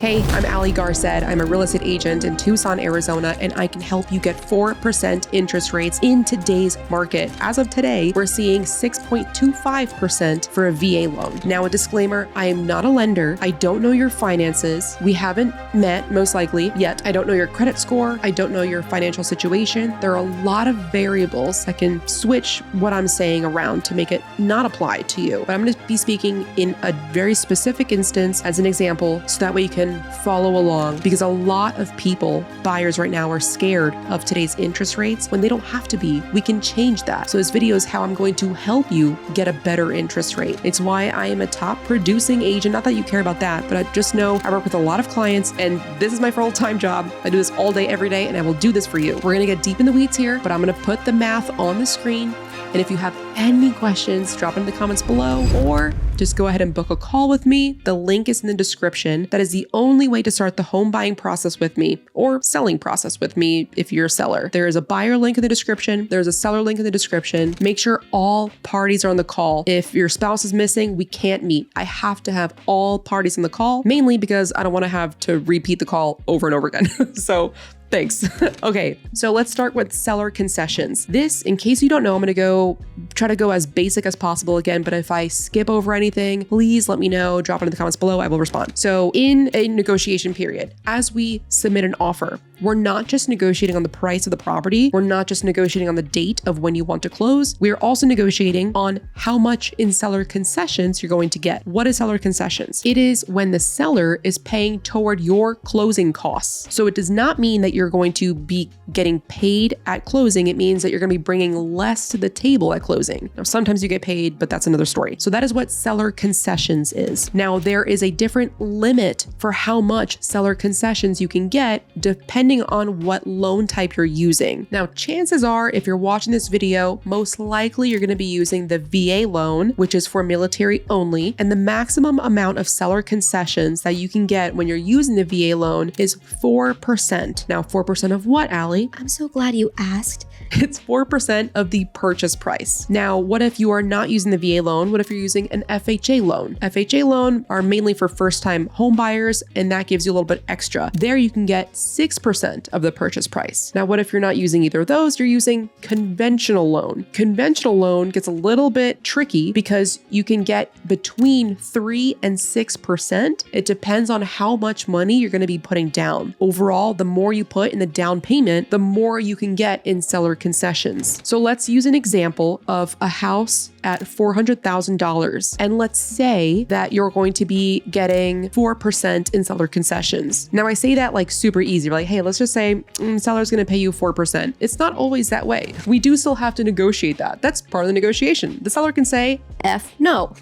Hey, I'm Garced. I'm a real estate agent in Tucson, Arizona, and I can help you get 4% interest rates in today's market. As of today, we're seeing 6.25% for a VA loan. Now, a disclaimer, I am not a lender. I don't know your finances. We haven't met, most likely, yet. I don't know your credit score. I don't know your financial situation. There are a lot of variables that can switch what I'm saying around to make it not apply to you. But I'm going to be speaking in a very specific instance as an example, so that way you can follow along, because a lot of people, buyers right now, are scared of today's interest rates when they don't have to be. We can change that. So this video is how I'm going to help you get a better interest rate. It's why I am a top producing agent. Not that you care about that, but I just know I work with a lot of clients and this is my full-time job. I do this all day, every day, and I will do this for you. We're going to get deep in the weeds here, but I'm going to put the math on the screen. And if you have any questions, drop it in the comments below, or just go ahead and book a call with me. The link is in the description. That is the only way to start the home buying process with me, or selling process with me if you're a seller. There is a buyer link in the description. There's a seller link in the description. Make sure all parties are on the call. If your spouse is missing, we can't meet. I have to have all parties on the call, mainly because I don't want to have to repeat the call over and over again. So thanks. Okay, so let's start with seller concessions. This, in case you don't know, I'm going to try to go as basic as possible again, but if I skip over anything, please let me know, drop it in the comments below, I will respond. So in a negotiation period, as we submit an offer, we're not just negotiating on the price of the property. We're not just negotiating on the date of when you want to close. We're also negotiating on how much in seller concessions you're going to get. What is seller concessions? It is when the seller is paying toward your closing costs. So it does not mean that you're going to be getting paid at closing. It means that you're going to be bringing less to the table at closing. Now, sometimes you get paid, but that's another story. So that is what seller concessions is. Now, there is a different limit for how much seller concessions you can get depending on what loan type you're using. Now, chances are, if you're watching this video, most likely you're going to be using the VA loan, which is for military only, and the maximum amount of seller concessions that you can get when you're using the VA loan is 4%. Now, 4% of what, Allie? I'm so glad you asked. It's 4% of the purchase price. Now, what if you are not using the VA loan? What if you're using an FHA loan? FHA loan are mainly for first-time home buyers, and that gives you a little bit extra. There you can get 6% of the purchase price. Now, what if you're not using either of those? You're using conventional loan. Conventional loan gets a little bit tricky because you can get between 3 and 6%. It depends on how much money you're going to be putting down. Overall, the more you put in the down payment, the more you can get in seller concessions. So let's use an example of a house at $400,000. And let's say that you're going to be getting 4% in seller concessions. Now, I say that like super easy. We're like, hey, let's just say seller's going to pay you 4%. It's not always that way. We do still have to negotiate that. That's part of the negotiation. The seller can say, F no.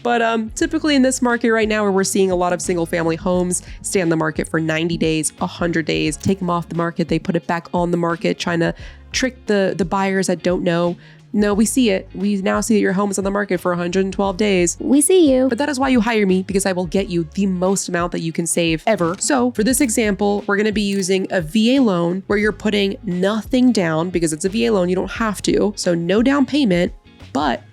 But typically in this market right now, where we're seeing a lot of single family homes stay on the market for 90 days, 100 days, take them off the market, they put it back on the market, trying to trick the buyers that don't know. No, we see it. We now see that your home is on the market for 112 days. We see you. But that is why you hire me, because I will get you the most amount that you can save ever. So for this example, we're going to be using a VA loan where you're putting nothing down, because it's a VA loan. You don't have to. So no down payment, but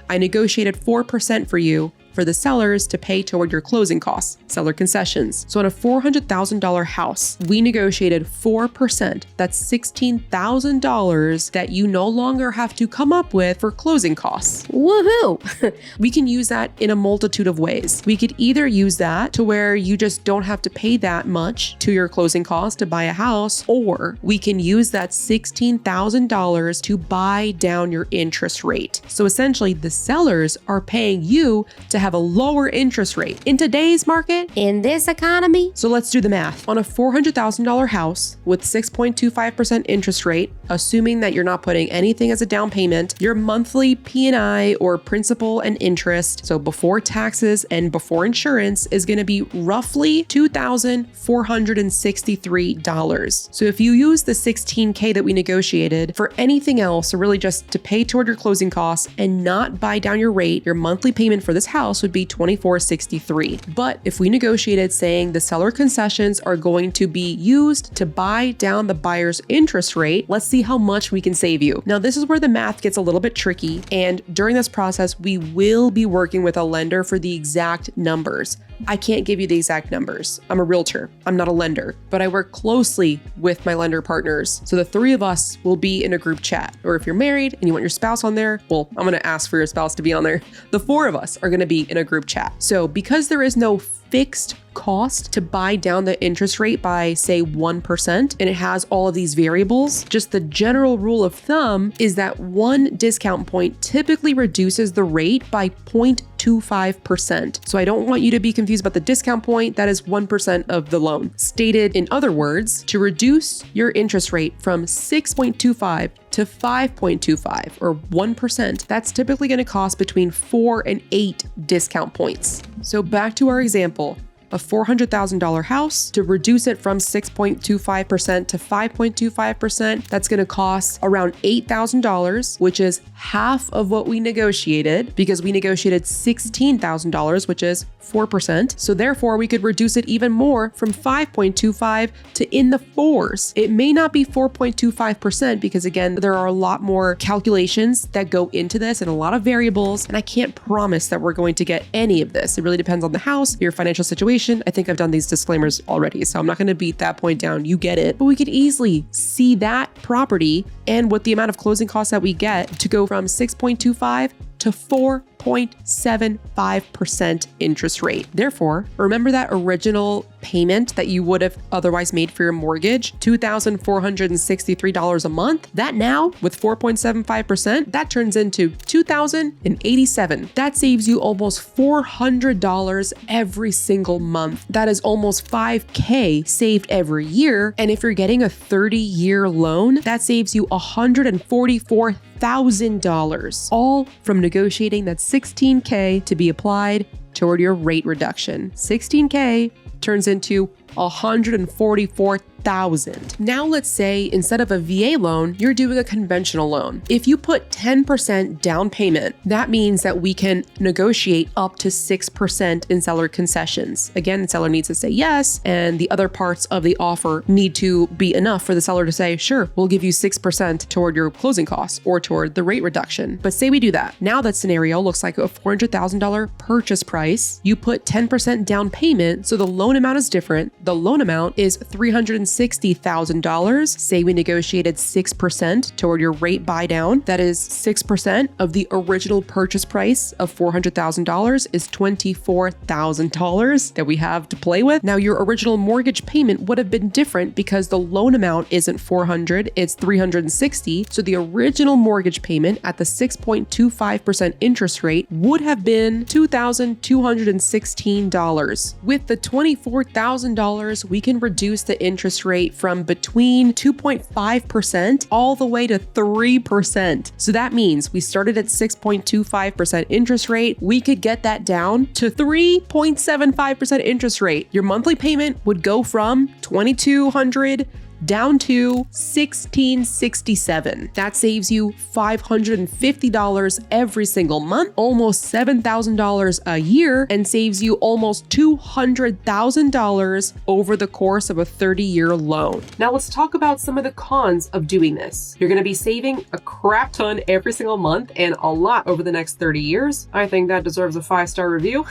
I negotiated 4% for you for the sellers to pay toward your closing costs, seller concessions. So on a $400,000 house, we negotiated 4%. That's $16,000 that you no longer have to come up with for closing costs. Woohoo! We can use that in a multitude of ways. We could either use that to where you just don't have to pay that much to your closing costs to buy a house, or we can use that $16,000 to buy down your interest rate. So essentially, the sellers are paying you to have a lower interest rate in today's market, in this economy. So let's do the math. On a $400,000 house with 6.25% interest rate, assuming that you're not putting anything as a down payment, your monthly P&I, or principal and interest, so before taxes and before insurance, is going to be roughly $2,463. So if you use the $16K that we negotiated for anything else, or really just to pay toward your closing costs and not buy down your rate, your monthly payment for this house would be $2,463. But if we negotiated saying the seller concessions are going to be used to buy down the buyer's interest rate, let's see how much we can save you. Now, this is where the math gets a little bit tricky. And during this process, we will be working with a lender for the exact numbers. I can't give you the exact numbers. I'm a realtor. I'm not a lender, but I work closely with my lender partners. So the three of us will be in a group chat. Or if you're married and you want your spouse on there, well, I'm going to ask for your spouse to be on there. The four of us are going to be in a group chat. So because there is no fixed cost to buy down the interest rate by, say, 1%, and it has all of these variables, just the general rule of thumb is that one discount point typically reduces the rate by 0.25%. So I don't want you to be confused about the discount point. That is 1% of the loan. Stated in other words, to reduce your interest rate from 6.25 to 5.25 or 1%, that's typically going to cost between 4 and 8 discount points. So back to our example. A $400,000 house, to reduce it from 6.25% to 5.25%, that's going to cost around $8,000, which is half of what we negotiated because we negotiated $16,000, which is 4%. So therefore, we could reduce it even more from 5.25 to in the 4s. It may not be 4.25% because again, there are a lot more calculations that go into this and a lot of variables, and I can't promise that we're going to get any of this. It really depends on the house, your financial situation. I think I've done these disclaimers already, so I'm not going to beat that point down. You get it. But we could easily see that property and with the amount of closing costs that we get to go from 6.25 to 4.75% interest rate. Therefore, remember that original payment that you would have otherwise made for your mortgage, $2,463 a month? That now, with 4.75%, that turns into $2,087. That saves you almost $400 every single month. That is almost $5,000 saved every year. And if you're getting a 30-year loan, that saves you $144,000, all from negotiating that $16,000 to be applied toward your rate reduction. $16,000 turns into $144,000. Now let's say instead of a VA loan, you're doing a conventional loan. If you put 10% down payment, that means that we can negotiate up to 6% in seller concessions. Again, the seller needs to say yes, and the other parts of the offer need to be enough for the seller to say, sure, we'll give you 6% toward your closing costs or toward the rate reduction. But say we do that. Now that scenario looks like a $400,000 purchase price. You put 10% down payment, so the loan amount is different. The loan amount is $360,000. Say we negotiated 6% toward your rate buy down. That is 6% of the original purchase price of $400,000 is $24,000 that we have to play with. Now your original mortgage payment would have been different because the loan amount isn't $400, it's $360. So the original mortgage payment at the 6.25% interest rate would have been $2,216. With the $24,000, we can reduce the interest rate from between 2.5% all the way to 3%. So that means we started at 6.25% interest rate. We could get that down to 3.75% interest rate. Your monthly payment would go from $2,200 down to $1,667. That saves you $550 every single month, almost $7,000 a year, and saves you almost $200,000 over the course of a 30-year loan. Now let's talk about some of the cons of doing this. You're going to be saving a crap ton every single month and a lot over the next 30 years. I think that deserves a 5-star review.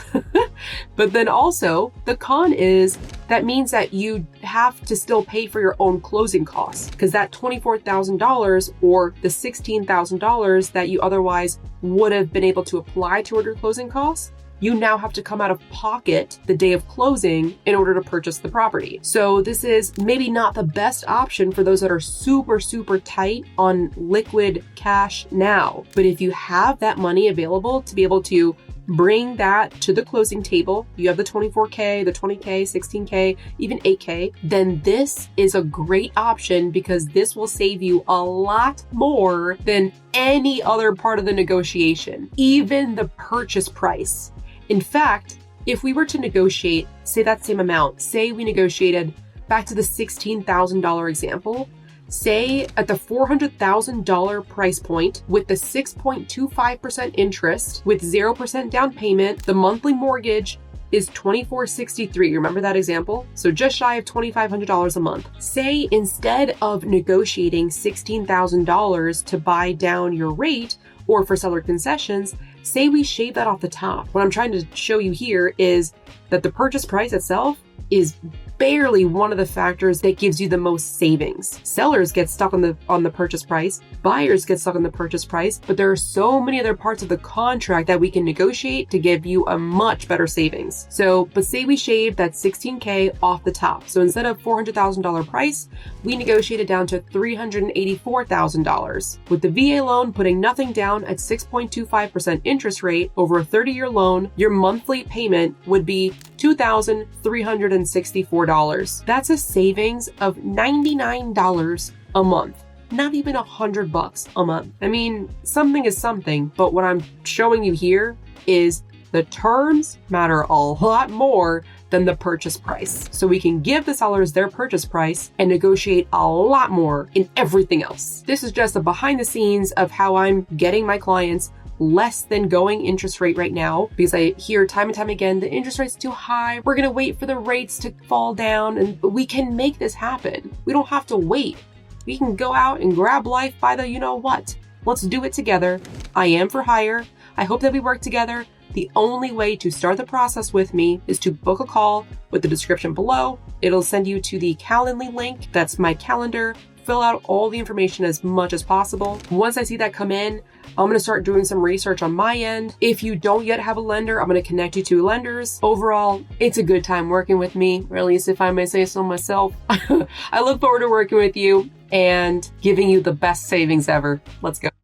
But then also the con is that means that you have to still pay for your own closing costs, because that $24,000 or the $16,000 that you otherwise would have been able to apply toward your closing costs, you now have to come out of pocket the day of closing in order to purchase the property. So this is maybe not the best option for those that are super, super tight on liquid cash now. But if you have that money available to be able to bring that to the closing table, you have the $24,000, the $20,000, $16,000, even $8,000, then this is a great option because this will save you a lot more than any other part of the negotiation, even the purchase price. In fact, if we were to negotiate, say that same amount, say we negotiated back to the $16,000 example, say at the $400,000 price point with the 6.25% interest with 0% down payment, the monthly mortgage is $2,463. Remember that example? So just shy of $2,500 a month. Say instead of negotiating $16,000 to buy down your rate, or for seller concessions, say we shave that off the top. What I'm trying to show you here is that the purchase price itself is barely one of the factors that gives you the most savings. Sellers get stuck on the purchase price, buyers get stuck on the purchase price, but there are so many other parts of the contract that we can negotiate to give you a much better savings. But say we shave that $16K off the top. So instead of $400,000 price, we negotiate it down to $384,000. With the VA loan putting nothing down at 6.25% interest rate over a 30-year loan, your monthly payment would be $2,364. That's a savings of $99 a month. Not even $100 a month. I mean, something is something, but what I'm showing you here is the terms matter a lot more than the purchase price. So we can give the sellers their purchase price and negotiate a lot more in everything else. This is just a behind the scenes of how I'm getting my clients less than going interest rate right now, because I hear time and time again, the interest rate's too high. We're going to wait for the rates to fall down, and we can make this happen. We don't have to wait. We can go out and grab life by the you-know-what. Let's do it together. I am for hire. I hope that we work together. The only way to start the process with me is to book a call with the description below. It'll send you to the Calendly link. That's my calendar. Fill out all the information as much as possible. Once I see that come in, I'm going to start doing some research on my end. If you don't yet have a lender, I'm going to connect you to lenders. Overall, it's a good time working with me, or at least if I may say so myself. I look forward to working with you and giving you the best savings ever. Let's go.